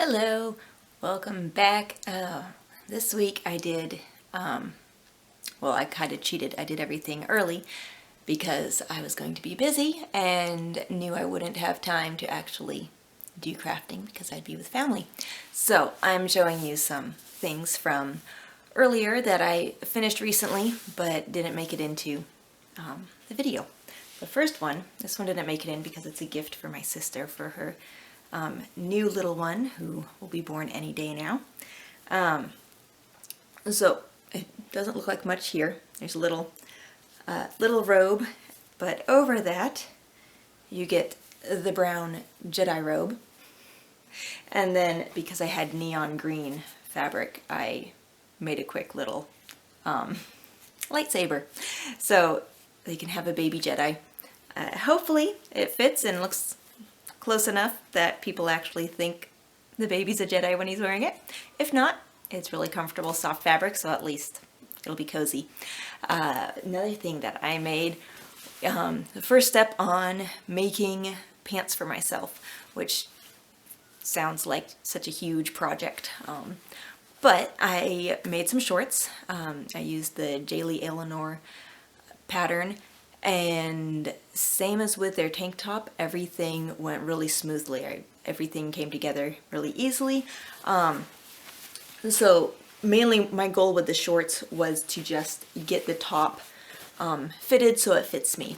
Hello, welcome back. This week I did, well, I kind of cheated. I did everything early because I was going to be busy and knew I wouldn't have time to actually do crafting because I'd be with family. So I'm showing you some things from earlier that I finished recently but didn't make it into the video. The first one, this one didn't make it in because it's a gift for my sister for her new little one who will be born any day now. So it doesn't look like much here. There's a little robe, but over that you get the brown Jedi robe. And then because I had neon green fabric, I made a quick little lightsaber. So they can have a baby Jedi. Hopefully it fits and looks close enough that people actually think the baby's a Jedi when he's wearing it. If not, it's really comfortable, soft fabric, so at least it'll be cozy. Another thing that I made, the first step on making pants for myself, which sounds like such a huge project. But I made some shorts. I used the Jaylee Eleanor pattern, and same as with their tank top, everything went really smoothly. Everything came together really easily. So mainly my goal with the shorts was to just get the top fitted so it fits me.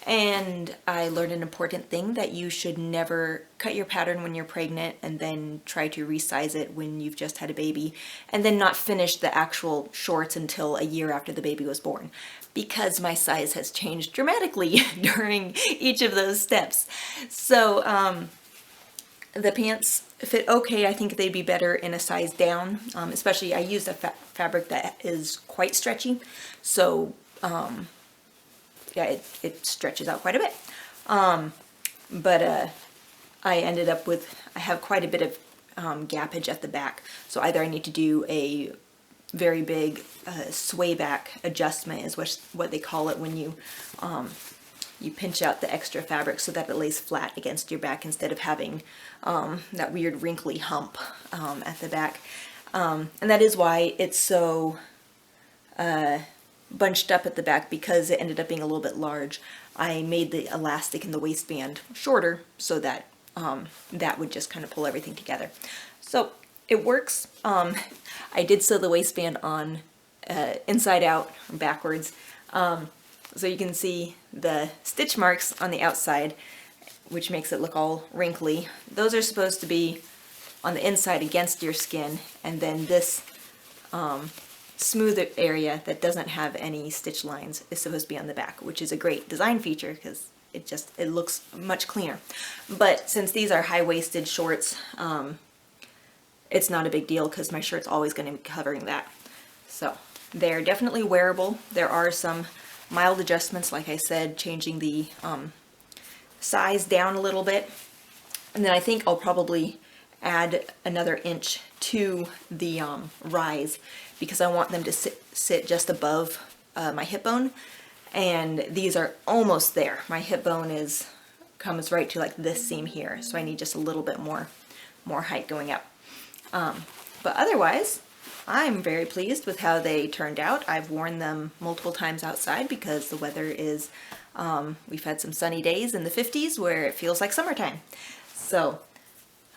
And I learned an important thing, that you should never cut your pattern when you're pregnant and then try to resize it when you've just had a baby, and then not finish the actual shorts until a year after the baby was born, because my size has changed dramatically during each of those steps. So the pants fit okay. I think they'd be better in a size down, especially I used a fabric that is quite stretchy, so yeah, it stretches out quite a bit. But I ended up with, I have quite a bit of gappage at the back, so either I need to do a very big sway back adjustment, is what they call it when you pinch out the extra fabric so that it lays flat against your back instead of having that weird wrinkly hump at the back. And that is why it's so bunched up at the back, because it ended up being a little bit large. I made the elastic in the waistband shorter so that that would just kind of pull everything together. So it works. I did sew the waistband on inside out, backwards, so you can see the stitch marks on the outside, which makes it look all wrinkly. Those are supposed to be on the inside against your skin, and then this smoother area that doesn't have any stitch lines is supposed to be on the back, which is a great design feature because it looks much cleaner. But since these are high-waisted shorts, it's not a big deal because my shirt's always going to be covering that. So they're definitely wearable. There are some mild adjustments, like I said, changing the size down a little bit. And then I think I'll probably add another inch to the rise, because I want them to sit just above my hip bone, and these are almost there. My hip bone comes right to like this seam here, so I need just a little bit more height going up. But otherwise, I'm very pleased with how they turned out. I've worn them multiple times outside because the weather is, we've had some sunny days in the 50s where it feels like summertime. So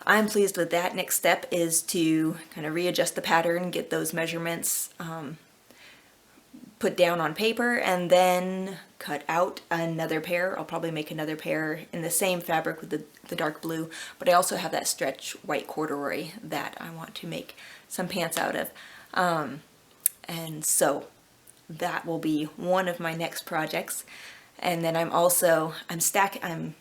I'm pleased with that. Next step is to kind of readjust the pattern, get those measurements put down on paper, and then cut out another pair. I'll probably make another pair in the same fabric with the dark blue, but I also have that stretch white corduroy that I want to make some pants out of. And so that will be one of my next projects. And then I'm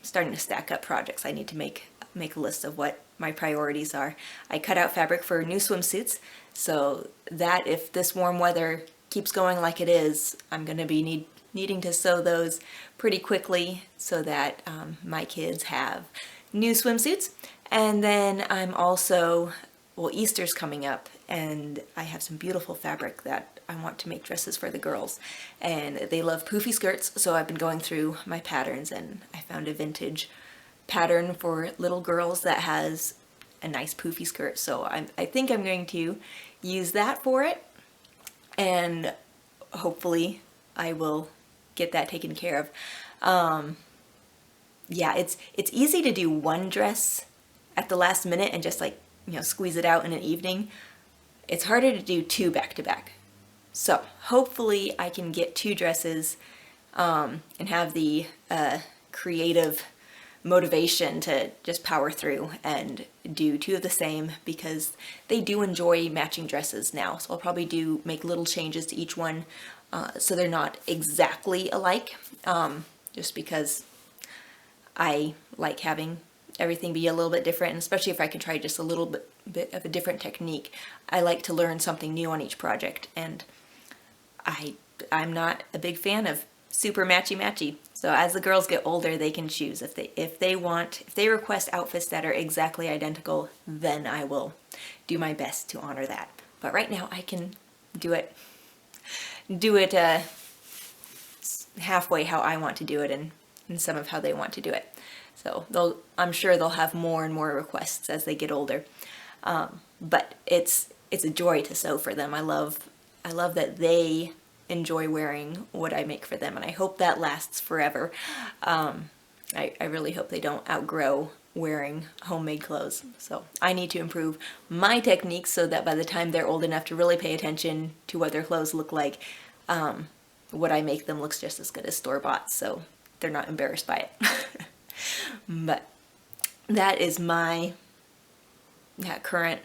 starting to stack up projects. I need to make a list of what my priorities are. I cut out fabric for new swimsuits, so that if this warm weather keeps going like it is, I'm going to be needing to sew those pretty quickly so that my kids have new swimsuits. And then I'm also, well, Easter's coming up, and I have some beautiful fabric that I want to make dresses for the girls, and they love poofy skirts, so I've been going through my patterns, and I found a vintage pattern for little girls that has a nice poofy skirt. So I think I'm going to use that for it, and hopefully I will get that taken care of. Yeah, it's easy to do one dress at the last minute and just like, squeeze it out in an evening. It's harder to do two back to back. So hopefully I can get two dresses and have the creative motivation to just power through and do two of the same, because they do enjoy matching dresses now. So I'll probably make little changes to each one so they're not exactly alike, just because I like having everything be a little bit different, and especially if I can try just a little bit of a different technique. I like to learn something new on each project, and I'm not a big fan of super matchy-matchy. So as the girls get older, they can choose. If they request outfits that are exactly identical, then I will do my best to honor that. But right now I can do it halfway how I want to do it, and some of how they want to do it. So I'm sure they'll have more and more requests as they get older. But it's a joy to sew for them. I love that they enjoy wearing what I make for them, and I hope that lasts forever. I really hope they don't outgrow wearing homemade clothes. So I need to improve my techniques so that by the time they're old enough to really pay attention to what their clothes look like, what I make them looks just as good as store-bought, so they're not embarrassed by it. But that is my current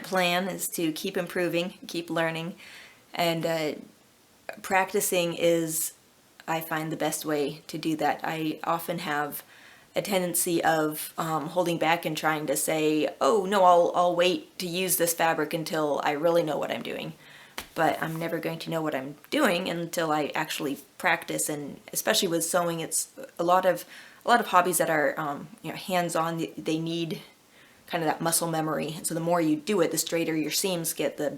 plan, is to keep improving, keep learning, and practicing is, I find, the best way to do that. I often have a tendency of holding back and trying to say, oh no, I'll wait to use this fabric until I really know what I'm doing. But I'm never going to know what I'm doing until I actually practice. And especially with sewing, it's a lot of hobbies that are hands-on. They need kind of that muscle memory. So the more you do it, the straighter your seams get, the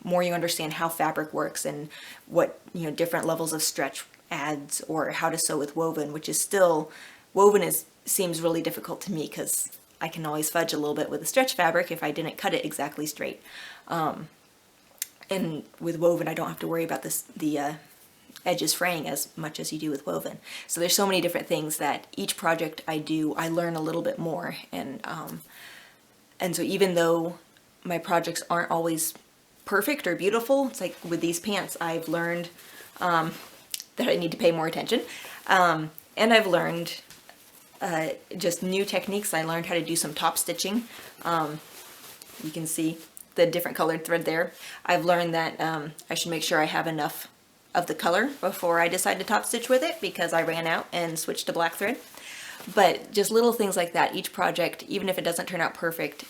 more you understand how fabric works and what different levels of stretch adds, or how to sew with woven, which is still, seems really difficult to me because I can always fudge a little bit with a stretch fabric if I didn't cut it exactly straight. And with woven, I don't have to worry about the edges fraying as much as you do with woven. So there's so many different things that each project I do, I learn a little bit more. And so even though my projects aren't always perfect or beautiful, it's like with these pants, I've learned that I need to pay more attention. And I've learned just new techniques. I learned how to do some top stitching. You can see the different colored thread there. I've learned that I should make sure I have enough of the color before I decide to top stitch with it, because I ran out and switched to black thread. But just little things like that. Each project, even if it doesn't turn out perfect,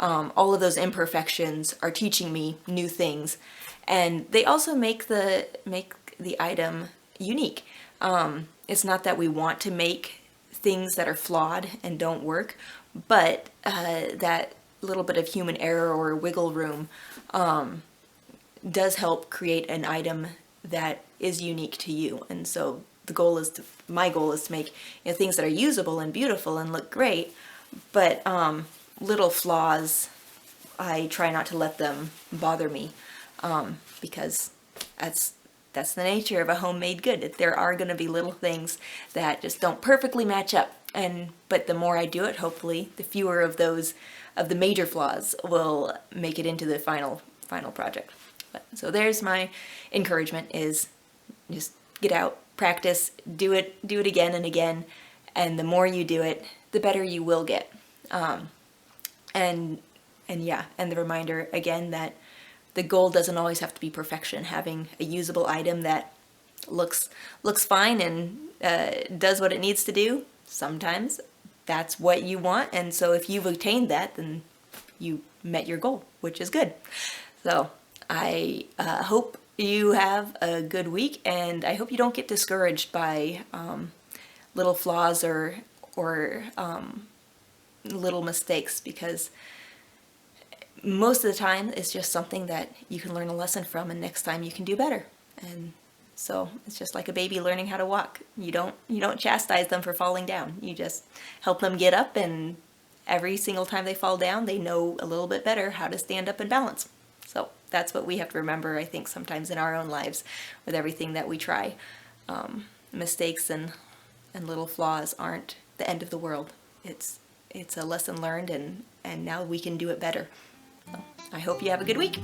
all of those imperfections are teaching me new things, and they also make the item unique. It's not that we want to make things that are flawed and don't work, but that little bit of human error or wiggle room does help create an item that is unique to you. And so my goal is to make things that are usable and beautiful and look great, but little flaws, I try not to let them bother me, because that's the nature of a homemade good. There are going to be little things that just don't perfectly match up, but the more I do it, hopefully the fewer of the major flaws will make it into the final project. So there's my encouragement, is just get out, practice, do it again and again, and the more you do it, the better you will get. And the reminder again that the goal doesn't always have to be perfection. Having a usable item that looks fine and does what it needs to do, sometimes that's what you want. And so if you've attained that, then you met your goal, which is good. So I hope you have a good week, and I hope you don't get discouraged by little flaws or little mistakes, because most of the time it's just something that you can learn a lesson from, and next time you can do better. And so it's just like a baby learning how to walk. You don't chastise them for falling down. You just help them get up and every single time they fall down, they know a little bit better how to stand up and balance. So that's what we have to remember, I think, sometimes in our own lives with everything that we try. Mistakes and little flaws aren't the end of the world. It's a lesson learned, and now we can do it better. So I hope you have a good week.